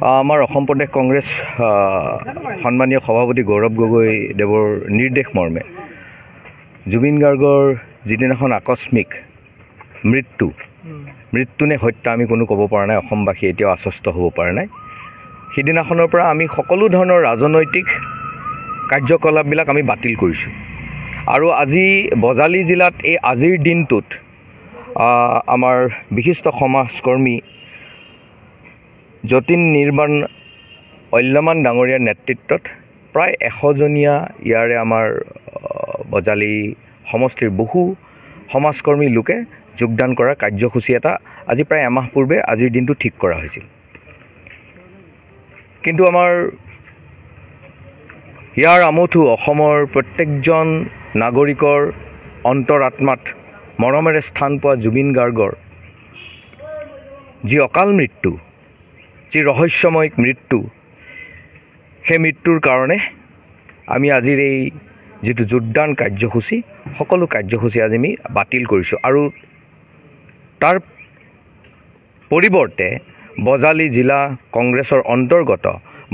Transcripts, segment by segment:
আমাৰ অসম প্ৰদেশ কংগ্ৰেছ সন্মানীয় সভাপতি গৌৰৱ গগৈ দেৱৰ নিৰ্দেশ মৰ্মে জুবিন গাৰ্গৰ যিদিনাখন আকস্মিক মৃত্যু নে হত্যা আমি কোনো ক'ব পৰা নাই, অসমবাসী এতিয়াও আশ্বস্ত হ'ব পৰা নাই। সিদিনাখনৰ পৰা আমি সকলো ধৰণৰ ৰাজনৈতিক কাৰ্যকলাপবিলাক আমি বাতিল কৰিছোঁ। আৰু আজি বজালী জিলাত এই আজিৰ দিনটোত আমাৰ বিশিষ্ট সমাজকৰ্মী যতীন নিৰ্মাণ অল্যমান ডাঙৰীয়াৰ নেতৃত্বত প্ৰায় 100জনীয়া ইয়াৰে আমাৰ বজালী সমষ্টিৰ বহু সমাজকৰ্মী লোকে যোগদান কৰা কাৰ্যসূচী এটা আজি প্ৰায় এমাহ পূৰ্বে আজিৰ দিনটো ঠিক কৰা হৈছিল। কিন্তু আমাৰ ইয়াৰ আমঠু অসমৰ প্ৰত্যেকজন নাগৰিকৰ অন্তৰাত্মাত মৰমেৰে স্থান পোৱা জুবিন গাৰ্গৰ যি অকাল মৃত্যু, যি ৰহস্যময় মৃত্যু, সেই মৃত্যুৰ কাৰণে আমি আজিৰ এই যিটো যোগদান কাৰ্যসূচী, সকলো কাৰ্যসূচী আজি আমি বাতিল কৰিছোঁ। আৰু তাৰ পৰিৱৰ্তে বজালী জিলা কংগ্ৰেছৰ অন্তৰ্গত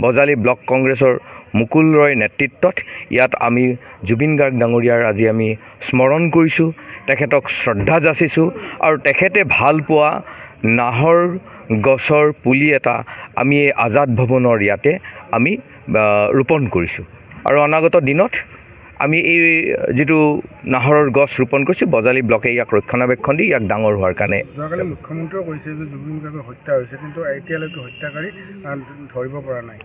বজালী ব্লক কংগ্ৰেছৰ মুকুল ৰয় নেতৃত্বত ইয়াত আমি জুবিন গাৰ্গ ডাঙৰীয়াৰ আজি আমি স্মৰণ কৰিছোঁ, তেখেতক শ্ৰদ্ধা যাচিছোঁ। আৰু তেখেতে ভাল পোৱা নাহৰ গছৰ পুলি এটা আমি এই আজাদ ভৱনৰ ইয়াতে আমি ৰোপণ কৰিছোঁ। আৰু অনাগত দিনত আমি এই যিটো নাহৰৰ গছ ৰোপণ কৰিছোঁ, বজালী ব্লকে ইয়াক ৰক্ষণাবেক্ষণ দি ইয়াক ডাঙৰ হোৱাৰ কাৰণে। যোৱাকালি মুখ্যমন্ত্ৰীয়ে কৈছে যে জুবিন গাৰ্গৰ হত্যা হৈছে, কিন্তু এতিয়ালৈকে হত্যাকাৰী ধৰিব পৰা নাই।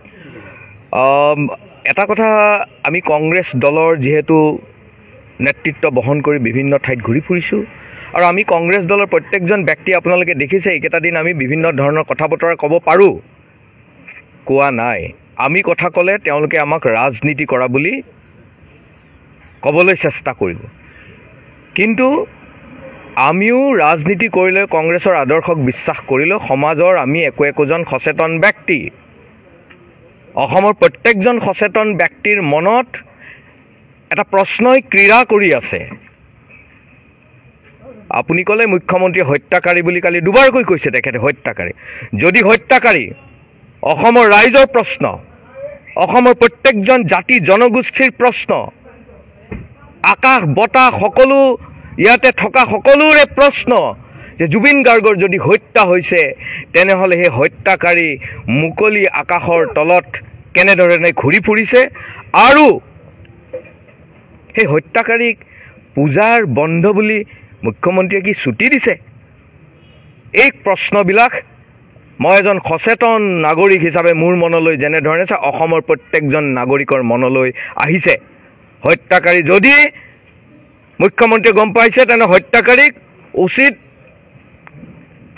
এটা কথা, আমি কংগ্ৰেছ দলৰ যিহেতু নেতৃত্ব বহন কৰি বিভিন্ন ঠাইত ঘূৰি ফুৰিছোঁ, আৰু আমি কংগ্ৰেছ দলৰ প্ৰত্যেকজন ব্যক্তি আপোনালোকে দেখিছে এইকেইটা দিন আমি বিভিন্ন ধৰণৰ কথা বতৰা ক'ব পাৰোঁ, কোৱা নাই। আমি কথা ক'লে তেওঁলোকে আমাক ৰাজনীতি কৰা বুলি ক'বলৈ চেষ্টা কৰিব, কিন্তু আমিও ৰাজনীতি কৰিলে কংগ্ৰেছৰ আদৰ্শক বিশ্বাস কৰিলেও সমাজৰ আমি একোজন সচেতন ব্যক্তি, অসমৰ প্ৰত্যেকজন সচেতন ব্যক্তিৰ মনত এটা প্ৰশ্নই ক্ৰীড়া কৰি আছে। আপুনি ক'লে মুখ্যমন্ত্ৰীয়ে হত্যাকাৰী বুলি কালি দুবাৰকৈ কৈছে তেখেতে হত্যাকাৰী। যদি হত্যাকাৰী অসমৰ ৰাইজৰ প্ৰশ্ন, অসমৰ প্ৰত্যেকজন জাতি জনগোষ্ঠীৰ প্ৰশ্ন, আকাশ বতাহ সকলো ইয়াতে থকা সকলোৰে প্ৰশ্ন যে জুবিন গাৰ্গৰ যদি হত্যা হৈছে, তেনেহ'লে সেই হত্যাকাৰী মুকলি আকাশৰ তলত কেনেধৰণে ঘূৰি ফুৰিছে, আৰু সেই হত্যাকাৰীক পূজাৰ বন্ধ বুলি মুখ্যমন্ত্ৰীয়ে কি ছুটি দিছে? এই প্ৰশ্নবিলাক মই এজন সচেতন নাগৰিক হিচাপে মোৰ মনলৈ যেনেধৰণে আছে, অসমৰ প্ৰত্যেকজন নাগৰিকৰ মনলৈ আহিছে। হত্যাকাৰী যদি মুখ্যমন্ত্ৰীয়ে গম পাইছে, তেনে হত্যাকাৰীক উচিত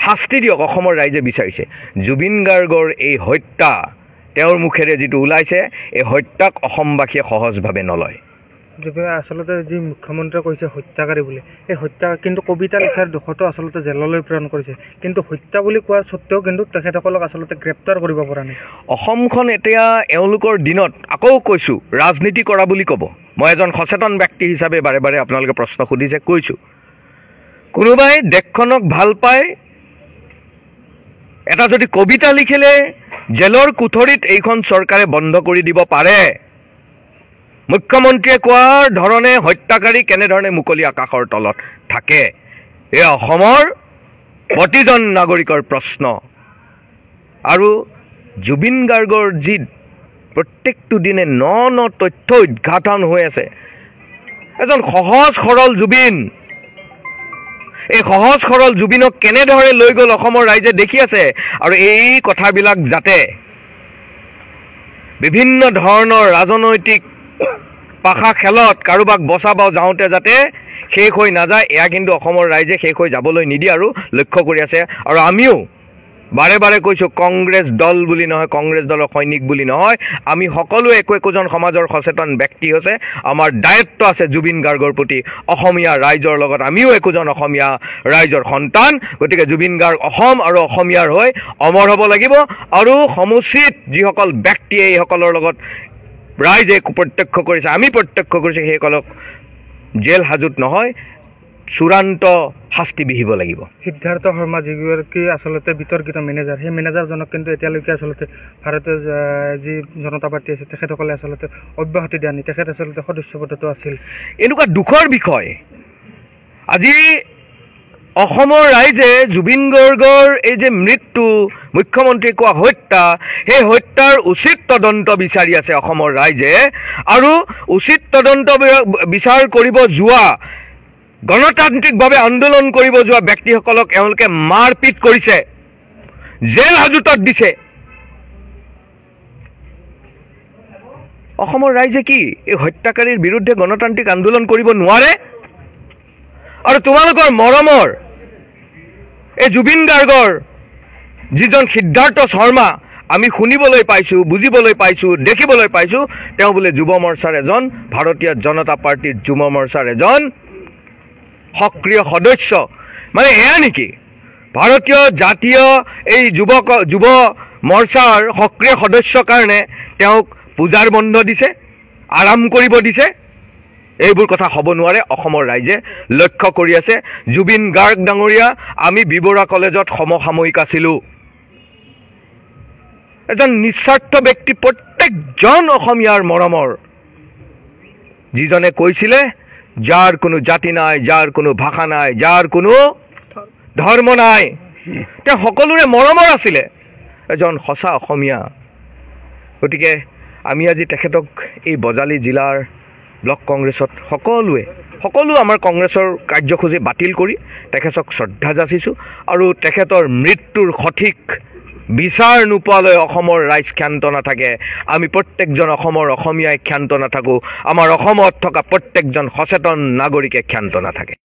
শাস্তি দিয়ক, অসমৰ ৰাইজে বিচাৰিছে। জুবিন গাৰ্গৰ এই হত্যা তেওঁৰ মুখেৰে যিটো ওলাইছে, এই হত্যাক অসমবাসীয়ে সহজভাৱে নলয়। আচলতে যি মুখ্যমন্ত্ৰীয়ে কৈছে হত্যাকাৰী বুলি, এই হত্যা কিন্তু কবিতা লিখাৰ দুখতো আচলতে জেললৈ প্ৰেৰণ কৰিছে, কিন্তু হত্যা বুলি কোৱাৰ স্বত্তেও কিন্তু তেখেতসকলক আচলতে গ্ৰেপ্তাৰ কৰিব পৰা নাই। অসমখন এতিয়া এওঁলোকৰ দিনত, আকৌ কৈছোঁ, ৰাজনীতি কৰা বুলি ক'ব। মই এজন সচেতন ব্যক্তি হিচাপে বাৰে বাৰে আপোনালোকে প্ৰশ্ন সুধিছে, কৈছোঁ, কোনোবাই দেশখনক ভাল পায়, এটা যদি কবিতা লিখিলে জেলৰ কোঠৰীত এইখন চৰকাৰে বন্ধ কৰি দিব পাৰে। মুখ্যমন্ত্ৰীয়ে কোৱাৰ ধৰণে হত্যাকাৰী কেনেধৰণে মুকলি আকাশৰ তলত থাকে, এই অসমৰ প্ৰতিজন নাগৰিকৰ প্ৰশ্ন। আৰু জুবিন গাৰ্গৰ যি প্ৰত্যেকটো দিনে ন তথ্য উদ্ঘাটন হৈ আছে, এজন সহজ সৰল জুবিন, এই সহজ সৰল জুবিনক কেনেদৰে লৈ গ'ল অসমৰ ৰাইজে দেখি আছে। আৰু এই কথাবিলাক যাতে বিভিন্ন ধৰণৰ ৰাজনৈতিক পাশা খেলত কাৰোবাক বচাব যাওঁতে যাতে শেষ হৈ নাযায়, এয়া কিন্তু অসমৰ ৰাইজে শেষ হৈ যাবলৈ নিদিয়ে আৰু লক্ষ্য কৰি আছে। আৰু আমিও বাৰে বাৰে কৈছোঁ, কংগ্ৰেছ দল বুলি নহয়, কংগ্ৰেছ দলৰ সৈনিক বুলি নহয়, আমি সকলোৱে একোজন সমাজৰ সচেতন ব্যক্তি হৈছে, আমাৰ দায়িত্ব আছে জুবিন গাৰ্গৰ প্ৰতি। অসমীয়া ৰাইজৰ লগত আমিও একোজন অসমীয়া ৰাইজৰ সন্তান, গতিকে জুবিন গাৰ্গ অসম আৰু অসমীয়াৰ হৈ অমৰ হ'ব লাগিব। আৰু সমুচিত যিসকল ব্যক্তিয়ে এইসকলৰ লগত ৰাইজে প্ৰত্যক্ষ কৰিছে, আমি প্ৰত্যক্ষ কৰিছোঁ, সেইসকলক জেল হাজোত নহয়, চূড়ান্ত শাস্তি বিহিব লাগিব। সিদ্ধাৰ্থ শৰ্মা যিগৰাকী আচলতে বিতৰ্কিত মেনেজাৰ, সেই মেনেজাৰজনক কিন্তু এতিয়ালৈকে আচলতে ভাৰতীয় যি জনতা পাৰ্টি আছে তেখেতসকলে আচলতে অব্যাহতি দিয়া নাই। তেখেত আচলতে সদস্য পদতো আছিল। এনেকুৱা দুখৰ বিষয়, আজি অসমৰ ৰাইজে জুবিন গাৰ্গৰ এই যে মৃত্যু, মুখ্যমন্ত্ৰী কোৱা হত্যা, সেই হত্যাৰ উচিত তদন্ত বিচাৰি আছে অসমৰ ৰাইজে। আৰু উচিত তদন্ত বিচাৰ কৰিব যোৱা, গণতান্ত্ৰিকভাৱে আন্দোলন কৰিব যোৱা ব্যক্তিসকলক এওঁলোকে মাৰপিট কৰিছে, জেল হাজোতত দিছে। অসমৰ ৰাইজে কি এই হত্যাকাৰীৰ বিৰুদ্ধে গণতান্ত্ৰিক আন্দোলন কৰিব নোৱাৰে? আৰু তোমালোকৰ মৰমৰ এই জুবিন গাৰ্গৰ যিজন সিদ্ধাৰ্থ শৰ্মা, আমি শুনিবলৈ পাইছোঁ, বুজিবলৈ পাইছোঁ, দেখিবলৈ পাইছোঁ, তেওঁ বোলে যুৱ মৰ্চাৰ এজন, ভাৰতীয় জনতা পাৰ্টীৰ যুৱ মৰ্চাৰ এজন সক্ৰিয় সদস্য। মানে এয়া নেকি ভাৰতীয় জাতীয় এই যুৱ মৰ্চাৰ সক্ৰিয় সদস্যৰ কাৰণে তেওঁক পূজাৰ বন্ধ দিছে, আৰাম কৰিব দিছে? এইবোৰ কথা হ'ব নোৱাৰে। অসমৰ ৰাইজে লক্ষ্য কৰি আছে। জুবিন গাৰ্গ ডাঙৰীয়া, আমি বি বৰুৱা কলেজত সমসাময়িক আছিলোঁ। এজন নিস্বাৰ্থ ব্যক্তি, প্ৰত্যেকজন অসমীয়াৰ মৰমৰ, যিজনে কৈছিলে যাৰ কোনো জাতি নাই, যাৰ কোনো ভাষা নাই, যাৰ কোনো ধৰ্ম নাই, তেওঁ সকলোৰে মৰমৰ আছিলে, এজন সঁচা অসমীয়া। গতিকে আমি আজি তেখেতক এই বজালী জিলাৰ ব্লক কংগ্ৰেছত সকলো আমাৰ কংগ্ৰেছৰ কাৰ্যসূচী বাতিল কৰি তেখেতক শ্ৰদ্ধা যাচিছোঁ। আৰু তেখেতৰ মৃত্যুৰ সঠিক বিচাৰ নোপোৱালৈ অসমৰ ৰাইজ ক্ষান্ত নাথাকে, আমি প্ৰত্যেকজন অসমীয়াই ক্ষান্ত নাথাকোঁ, আমাৰ অসমত থকা প্ৰত্যেকজন সচেতন নাগৰিকে ক্ষান্ত নাথাকে।